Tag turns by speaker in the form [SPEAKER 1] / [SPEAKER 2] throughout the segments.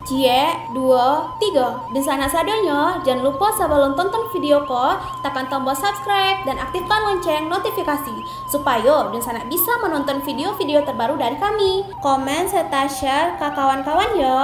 [SPEAKER 1] Cie, dua, tiga. Dan sana sadonya, jangan lupa sebelum tonton video ko, tekan tombol subscribe dan aktifkan lonceng notifikasi supaya dan sana bisa menonton video-video terbaru dari kami. Komen serta share ke kawan-kawan ya.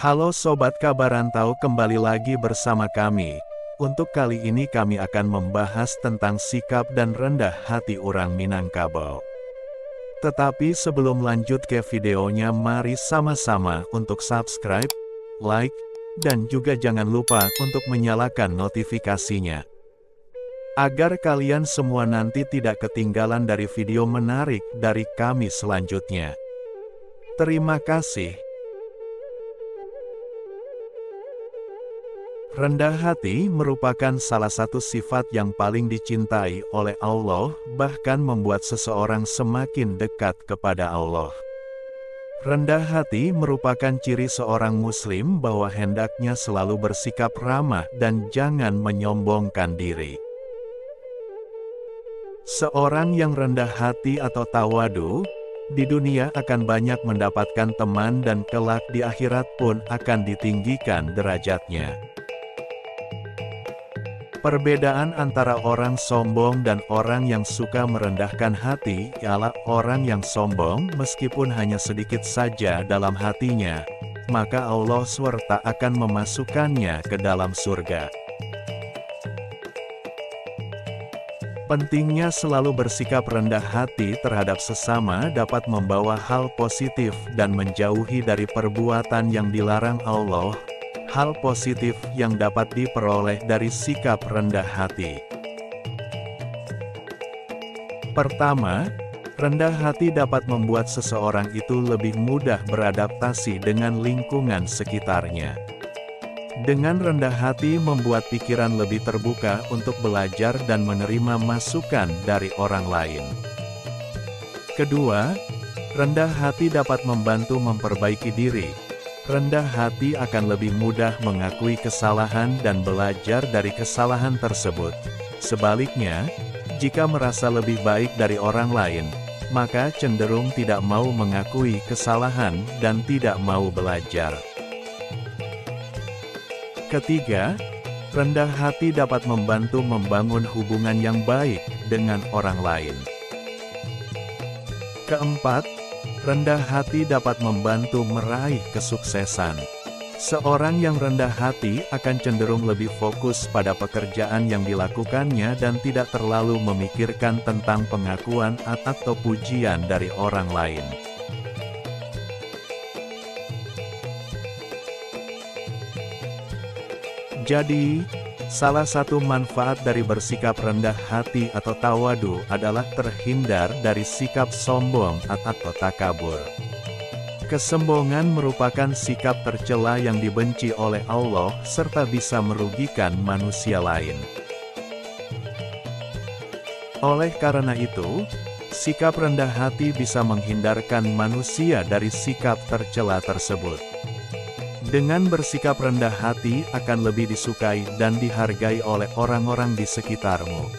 [SPEAKER 2] Halo Sobat Kabarantau, kembali lagi bersama kami. Untuk kali ini kami akan membahas tentang sikap dan rendah hati orang Minangkabau. Tetapi sebelum lanjut ke videonya, mari sama-sama untuk subscribe, like, dan juga jangan lupa untuk menyalakan notifikasinya. Agar kalian semua nanti tidak ketinggalan dari video menarik dari kami selanjutnya. Terima kasih. Rendah hati merupakan salah satu sifat yang paling dicintai oleh Allah, bahkan membuat seseorang semakin dekat kepada Allah. Rendah hati merupakan ciri seorang muslim bahwa hendaknya selalu bersikap ramah dan jangan menyombongkan diri. Seorang yang rendah hati atau tawadu, di dunia akan banyak mendapatkan teman dan kelak di akhirat pun akan ditinggikan derajatnya. Perbedaan antara orang sombong dan orang yang suka merendahkan hati ialah orang yang sombong meskipun hanya sedikit saja dalam hatinya, maka Allah SWT akan memasukkannya ke dalam surga. Pentingnya selalu bersikap rendah hati terhadap sesama dapat membawa hal positif dan menjauhi dari perbuatan yang dilarang Allah. Hal positif yang dapat diperoleh dari sikap rendah hati. Pertama, rendah hati dapat membuat seseorang itu lebih mudah beradaptasi dengan lingkungan sekitarnya. Dengan rendah hati membuat pikiran lebih terbuka untuk belajar dan menerima masukan dari orang lain. Kedua, rendah hati dapat membantu memperbaiki diri. Rendah hati akan lebih mudah mengakui kesalahan dan belajar dari kesalahan tersebut. Sebaliknya, jika merasa lebih baik dari orang lain, maka cenderung tidak mau mengakui kesalahan dan tidak mau belajar. Ketiga, rendah hati dapat membantu membangun hubungan yang baik dengan orang lain. Keempat, rendah hati dapat membantu meraih kesuksesan. Seorang yang rendah hati akan cenderung lebih fokus pada pekerjaan yang dilakukannya dan tidak terlalu memikirkan tentang pengakuan atau pujian dari orang lain. Jadi, salah satu manfaat dari bersikap rendah hati atau tawadu adalah terhindar dari sikap sombong atau takabur. Kesombongan merupakan sikap tercela yang dibenci oleh Allah serta bisa merugikan manusia lain. Oleh karena itu, sikap rendah hati bisa menghindarkan manusia dari sikap tercela tersebut. Dengan bersikap rendah hati akan lebih disukai dan dihargai oleh orang-orang di sekitarmu.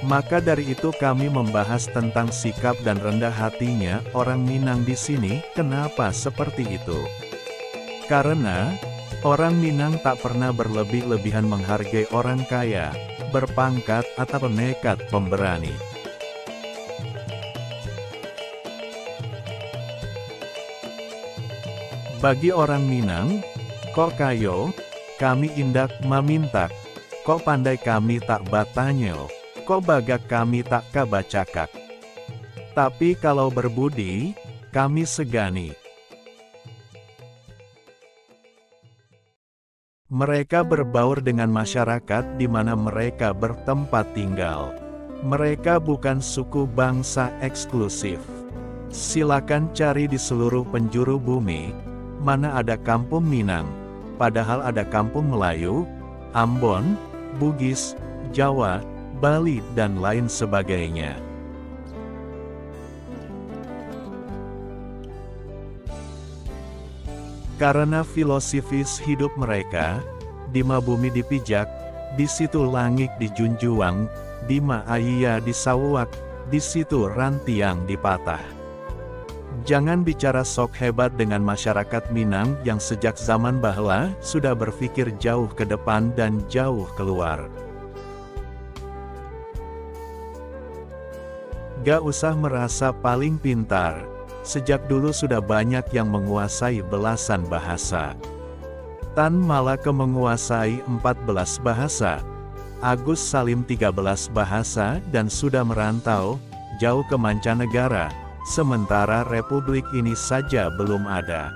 [SPEAKER 2] Maka dari itu kami membahas tentang sikap dan rendah hatinya orang Minang di sini. Kenapa seperti itu? Karena orang Minang tak pernah berlebih-lebihan menghargai orang kaya, berpangkat atau nekat pemberani. Bagi orang Minang, kok kayo, kami indak mamintak, kok pandai kami tak batanyel, kok bagak kami tak kabacakak. Tapi kalau berbudi, kami segani. Mereka berbaur dengan masyarakat di mana mereka bertempat tinggal. Mereka bukan suku bangsa eksklusif. Silakan cari di seluruh penjuru bumi, mana ada kampung Minang, padahal ada kampung Melayu, Ambon, Bugis, Jawa, Bali dan lain sebagainya. Karena filosofis hidup mereka, dima bumi dipijak, di situ langit dijunjuang, dima ayia disawuak, di situ rantiang dipatah. Jangan bicara sok hebat dengan masyarakat Minang yang sejak zaman bahla sudah berpikir jauh ke depan dan jauh keluar. Gak usah merasa paling pintar. Sejak dulu sudah banyak yang menguasai belasan bahasa. Tan Malaka menguasai 14 bahasa. Agus Salim 13 bahasa dan sudah merantau jauh ke mancanegara, sementara republik ini saja belum ada.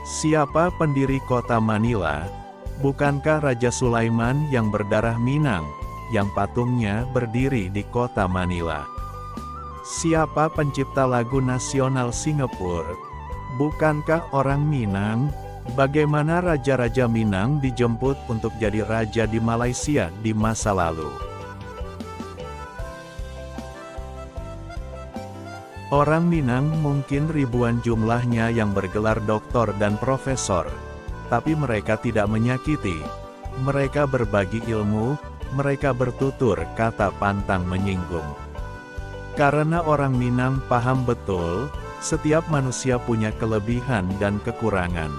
[SPEAKER 2] Siapa pendiri kota Manila? Bukankah Raja Sulaiman yang berdarah Minang, yang patungnya berdiri di kota Manila? Siapa pencipta lagu nasional Singapura? Bukankah orang Minang? Bagaimana raja-raja Minang dijemput untuk jadi raja di Malaysia di masa lalu? Orang Minang mungkin ribuan jumlahnya yang bergelar doktor dan profesor, tapi mereka tidak menyakiti. Mereka berbagi ilmu, mereka bertutur kata pantang menyinggung. Karena orang Minang paham betul, setiap manusia punya kelebihan dan kekurangan.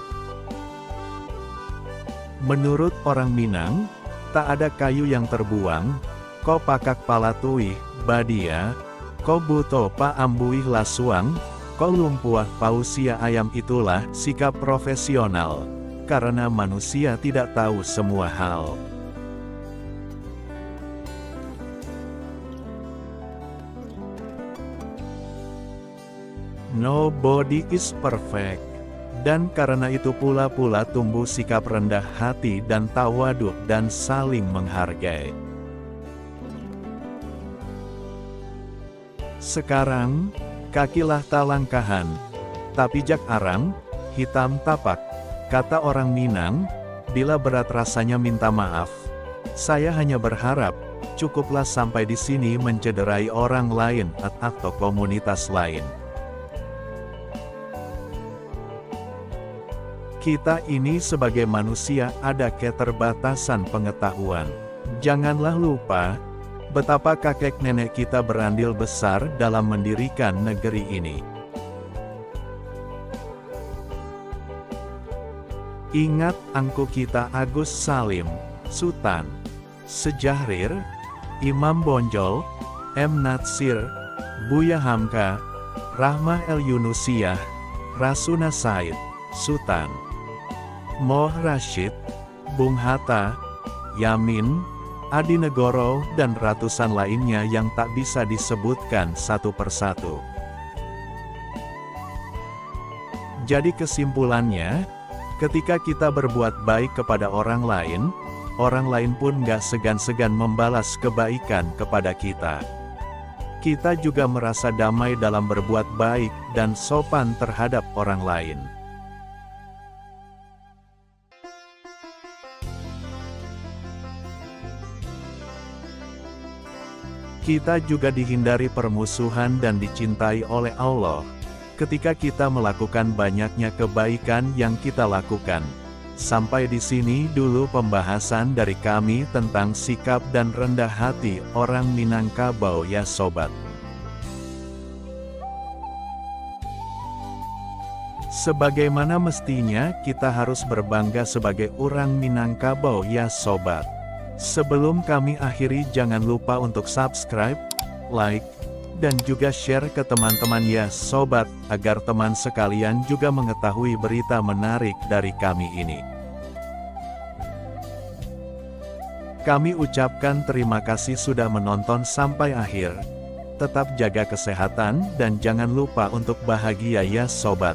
[SPEAKER 2] Menurut orang Minang, tak ada kayu yang terbuang, ko pakak palatuih, badia, ko buto pa ambuih lasuang, ko lumpuah pausia ayam. Itulah sikap profesional, karena manusia tidak tahu semua hal. Nobody is perfect. Dan karena itu pula tumbuh sikap rendah hati dan tawaduk dan saling menghargai. Sekarang, kakilah talangkahan, tapi jak arang, hitam tapak. Kata orang Minang, bila berat rasanya minta maaf. Saya hanya berharap, cukuplah sampai di sini mencederai orang lain atau komunitas lain. Kita ini sebagai manusia ada keterbatasan pengetahuan. Janganlah lupa, betapa kakek nenek kita berandil besar dalam mendirikan negeri ini. Ingat angku kita Agus Salim, Sultan Sejahrir, Imam Bonjol, M. Natsir, Buya Hamka, Rahmah El Yunusiyah, Rasuna Said, Sultan Moh Rashid, Bung Hatta, Yamin, Adi Negoro dan ratusan lainnya yang tak bisa disebutkan satu persatu. Jadi kesimpulannya, ketika kita berbuat baik kepada orang lain pun gak segan-segan membalas kebaikan kepada kita. Kita juga merasa damai dalam berbuat baik dan sopan terhadap orang lain. Kita juga dihindari permusuhan dan dicintai oleh Allah, ketika kita melakukan banyaknya kebaikan yang kita lakukan. Sampai di sini dulu pembahasan dari kami tentang sikap dan rendah hati orang Minangkabau ya sobat. Sebagaimana mestinya kita harus berbangga sebagai orang Minangkabau ya sobat. Sebelum kami akhiri, jangan lupa untuk subscribe, like, dan juga share ke teman-teman ya sobat, agar teman sekalian juga mengetahui berita menarik dari kami ini. Kami ucapkan terima kasih sudah menonton sampai akhir. Tetap jaga kesehatan dan jangan lupa untuk bahagia ya sobat.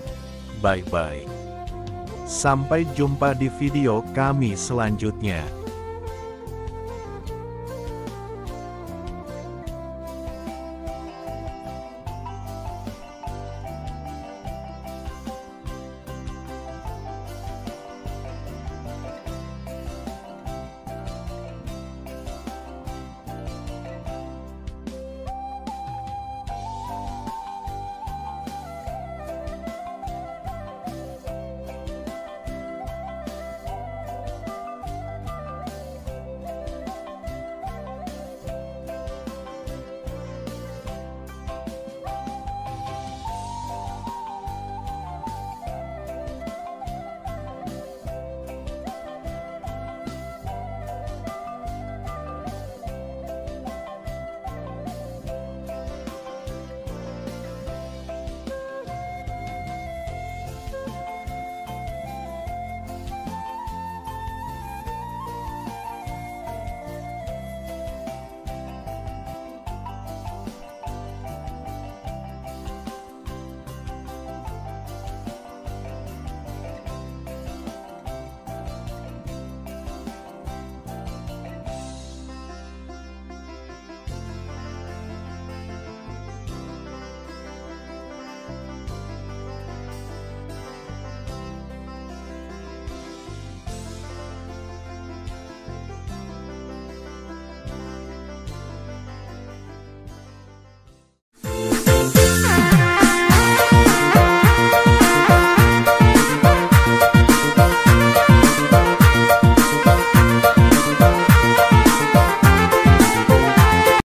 [SPEAKER 2] Bye-bye. Sampai jumpa di video kami selanjutnya.